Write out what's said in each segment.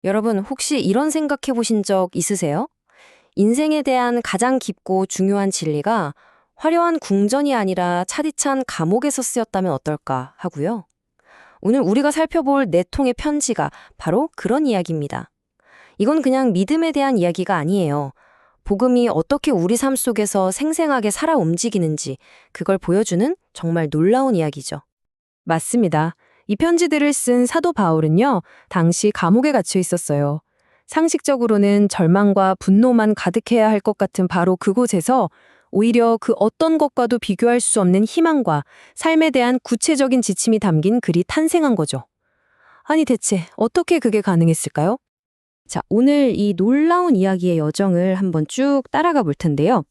여러분, 혹시 이런 생각해 보신 적 있으세요? 인생에 대한 가장 깊고 중요한 진리가 화려한 궁전이 아니라 차디찬 감옥에서 쓰였다면 어떨까 하고요. 오늘 우리가 살펴볼 네 통의 편지가 바로 그런 이야기입니다. 이건 그냥 믿음에 대한 이야기가 아니에요. 복음이 어떻게 우리 삶 속에서 생생하게 살아 움직이는지 그걸 보여주는 정말 놀라운 이야기죠. 맞습니다. 이 편지들을 쓴 사도 바울은요, 당시 감옥에 갇혀 있었어요. 상식적으로는 절망과 분노만 가득해야 할 것 같은 바로 그곳에서 오히려 그 어떤 것과도 비교할 수 없는 희망과 삶에 대한 구체적인 지침이 담긴 글이 탄생한 거죠. 아니 대체 어떻게 그게 가능했을까요? 자, 오늘 이 놀라운 이야기의 여정을 한번 쭉 따라가 볼 텐데요.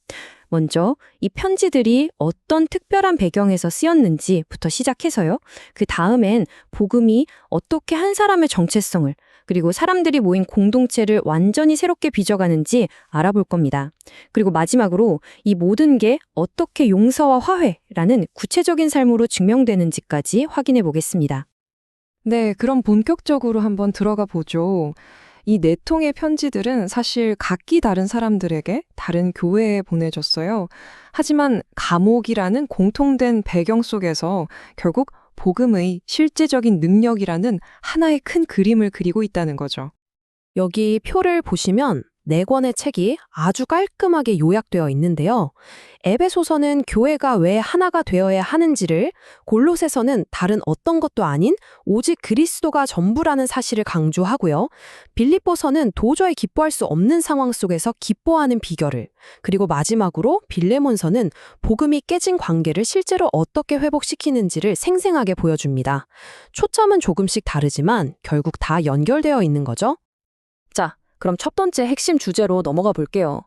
먼저 이 편지들이 어떤 특별한 배경에서 쓰였는지부터 시작해서요. 그 다음엔 복음이 어떻게 한 사람의 정체성을 그리고 사람들이 모인 공동체를 완전히 새롭게 빚어가는지 알아볼 겁니다. 그리고 마지막으로 이 모든 게 어떻게 용서와 화해라는 구체적인 삶으로 증명되는지까지 확인해 보겠습니다. 네, 그럼 본격적으로 한번 들어가 보죠. 이 네 통의 편지들은 사실 각기 다른 사람들에게 다른 교회에 보내졌어요. 하지만 감옥이라는 공통된 배경 속에서 결국 복음의 실제적인 능력이라는 하나의 큰 그림을 그리고 있다는 거죠. 여기 표를 보시면 네 권의 책이 아주 깔끔하게 요약되어 있는데요. 에베소서는 교회가 왜 하나가 되어야 하는지를, 골로새서는 다른 어떤 것도 아닌 오직 그리스도가 전부라는 사실을 강조하고요. 빌립보서는 도저히 기뻐할 수 없는 상황 속에서 기뻐하는 비결을, 그리고 마지막으로 빌레몬서는 복음이 깨진 관계를 실제로 어떻게 회복시키는지를 생생하게 보여줍니다. 초점은 조금씩 다르지만 결국 다 연결되어 있는 거죠. 자, 그럼 첫 번째 핵심 주제로 넘어가 볼게요.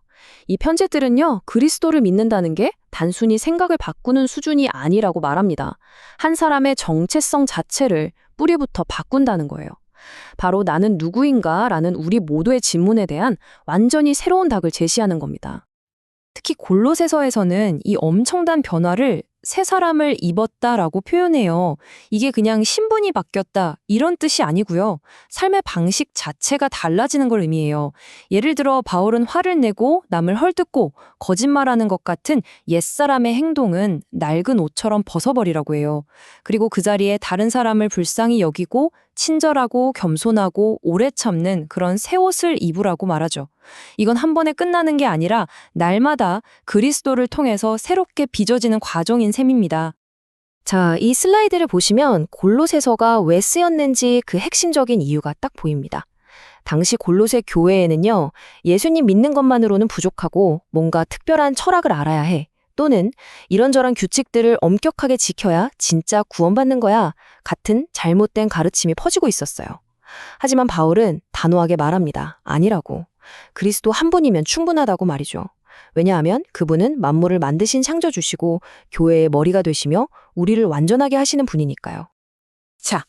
이 편지들은요, 그리스도를 믿는다는 게 단순히 생각을 바꾸는 수준이 아니라고 말합니다. 한 사람의 정체성 자체를 뿌리부터 바꾼다는 거예요. 바로 나는 누구인가 라는 우리 모두의 질문에 대한 완전히 새로운 답을 제시하는 겁니다. 특히 골로새서에서는 이 엄청난 변화를 새 사람을 입었다라고 표현해요. 이게 그냥 신분이 바뀌었다 이런 뜻이 아니고요. 삶의 방식 자체가 달라지는 걸 의미해요. 예를 들어 바울은 화를 내고 남을 헐뜯고 거짓말하는 것 같은 옛사람의 행동은 낡은 옷처럼 벗어버리라고 해요. 그리고 그 자리에 다른 사람을 불쌍히 여기고 친절하고 겸손하고 오래 참는 그런 새 옷을 입으라고 말하죠. 이건 한 번에 끝나는 게 아니라 날마다 그리스도를 통해서 새롭게 빚어지는 과정인 셈입니다. 자, 이 슬라이드를 보시면 골로새서가 왜 쓰였는지 그 핵심적인 이유가 딱 보입니다. 당시 골로새 교회에는요, 예수님 믿는 것만으로는 부족하고 뭔가 특별한 철학을 알아야 해. 또는 이런저런 규칙들을 엄격하게 지켜야 진짜 구원받는 거야. 같은 잘못된 가르침이 퍼지고 있었어요. 하지만 바울은 단호하게 말합니다. 아니라고. 그리스도 한 분이면 충분하다고 말이죠. 왜냐하면 그분은 만물을 만드신 창조주시고 교회의 머리가 되시며 우리를 완전하게 하시는 분이니까요. 자,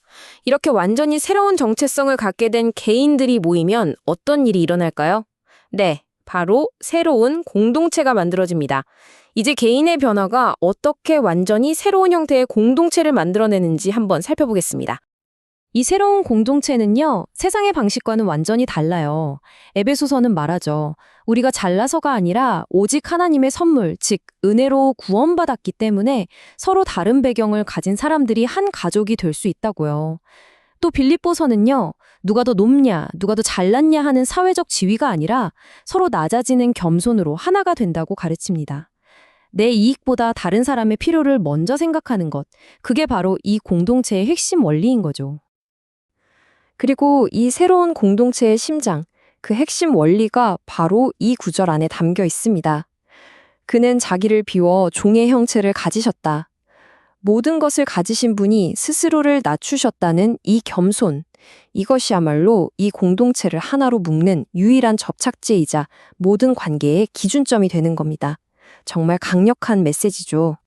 이렇게 완전히 새로운 정체성을 갖게 된 개인들이 모이면 어떤 일이 일어날까요? 네, 바로 새로운 공동체가 만들어집니다. 이제 개인의 변화가 어떻게 완전히 새로운 형태의 공동체를 만들어내는지 한번 살펴보겠습니다. 이 새로운 공동체는요, 세상의 방식과는 완전히 달라요. 에베소서는 말하죠. 우리가 잘나서가 아니라 오직 하나님의 선물, 즉 은혜로 구원받았기 때문에 서로 다른 배경을 가진 사람들이 한 가족이 될 수 있다고요. 또 빌립보서는요, 누가 더 높냐, 누가 더 잘났냐 하는 사회적 지위가 아니라 서로 낮아지는 겸손으로 하나가 된다고 가르칩니다. 내 이익보다 다른 사람의 필요를 먼저 생각하는 것, 그게 바로 이 공동체의 핵심 원리인 거죠. 그리고 이 새로운 공동체의 심장, 그 핵심 원리가 바로 이 구절 안에 담겨 있습니다. 그는 자기를 비워 종의 형체를 가지셨다. 모든 것을 가지신 분이 스스로를 낮추셨다는 이 겸손, 이것이야말로 이 공동체를 하나로 묶는 유일한 접착제이자 모든 관계의 기준점이 되는 겁니다. 정말 강력한 메시지죠.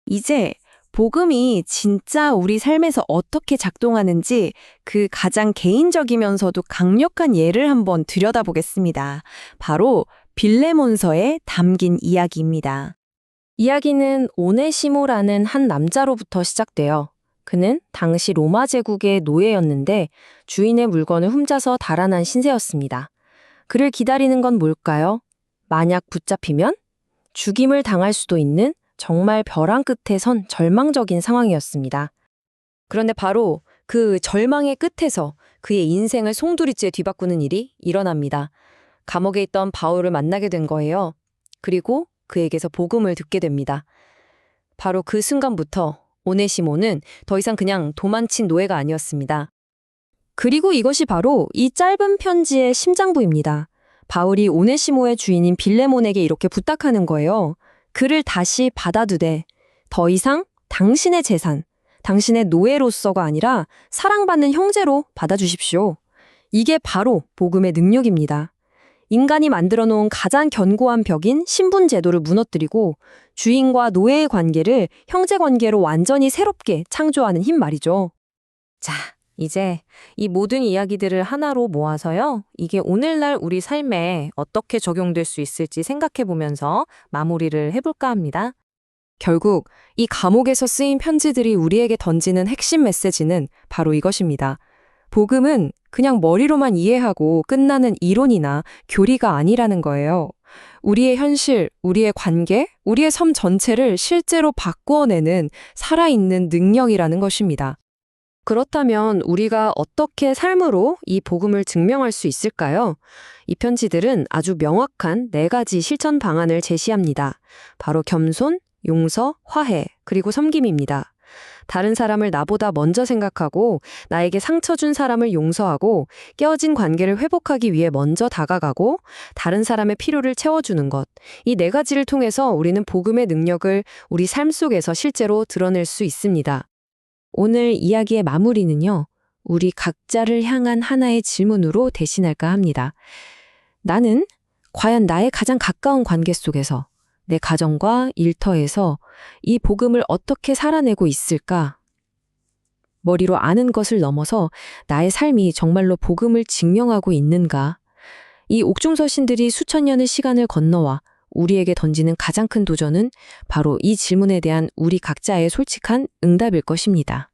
이제 복음이 진짜 우리 삶에서 어떻게 작동하는지 그 가장 개인적이면서도 강력한 예를 한번 들여다보겠습니다. 바로 빌레몬서에 담긴 이야기입니다. 이야기는 오네시모라는 한 남자로부터 시작돼요. 그는 당시 로마 제국의 노예였는데 주인의 물건을 훔쳐서 달아난 신세였습니다. 그를 기다리는 건 뭘까요? 만약 붙잡히면 죽임을 당할 수도 있는 정말 벼랑 끝에 선 절망적인 상황이었습니다. 그런데 바로 그 절망의 끝에서 그의 인생을 송두리째 뒤바꾸는 일이 일어납니다. 감옥에 있던 바울을 만나게 된 거예요. 그리고 그에게서 복음을 듣게 됩니다. 바로 그 순간부터 오네시모는 더 이상 그냥 도망친 노예가 아니었습니다. 그리고 이것이 바로 이 짧은 편지의 심장부입니다. 바울이 오네시모의 주인인 빌레몬에게 이렇게 부탁하는 거예요. 그를 다시 받아두되 더 이상 당신의 재산, 당신의 노예로서가 아니라 사랑받는 형제로 받아주십시오. 이게 바로 복음의 능력입니다. 인간이 만들어 놓은 가장 견고한 벽인 신분 제도를 무너뜨리고 주인과 노예의 관계를 형제 관계로 완전히 새롭게 창조하는 힘 말이죠. 자, 이제 이 모든 이야기들을 하나로 모아서요. 이게 오늘날 우리 삶에 어떻게 적용될 수 있을지 생각해 보면서 마무리를 해볼까 합니다. 결국 이 감옥에서 쓰인 편지들이 우리에게 던지는 핵심 메시지는 바로 이것입니다. 복음은 그냥 머리로만 이해하고 끝나는 이론이나 교리가 아니라는 거예요. 우리의 현실, 우리의 관계, 우리의 삶 전체를 실제로 바꾸어내는 살아있는 능력이라는 것입니다. 그렇다면 우리가 어떻게 삶으로 이 복음을 증명할 수 있을까요? 이 편지들은 아주 명확한 4가지 실천 방안을 제시합니다. 바로 겸손, 용서, 화해, 그리고 섬김입니다. 다른 사람을 나보다 먼저 생각하고 나에게 상처 준 사람을 용서하고 깨어진 관계를 회복하기 위해 먼저 다가가고 다른 사람의 필요를 채워주는 것. 이 4가지를 통해서 우리는 복음의 능력을 우리 삶 속에서 실제로 드러낼 수 있습니다. 오늘 이야기의 마무리는요. 우리 각자를 향한 하나의 질문으로 대신할까 합니다. 나는 과연 나의 가장 가까운 관계 속에서 내 가정과 일터에서 이 복음을 어떻게 살아내고 있을까? 머리로 아는 것을 넘어서 나의 삶이 정말로 복음을 증명하고 있는가? 이 옥중서신들이 수천 년의 시간을 건너와 우리에게 던지는 가장 큰 도전은 바로 이 질문에 대한 우리 각자의 솔직한 응답일 것입니다.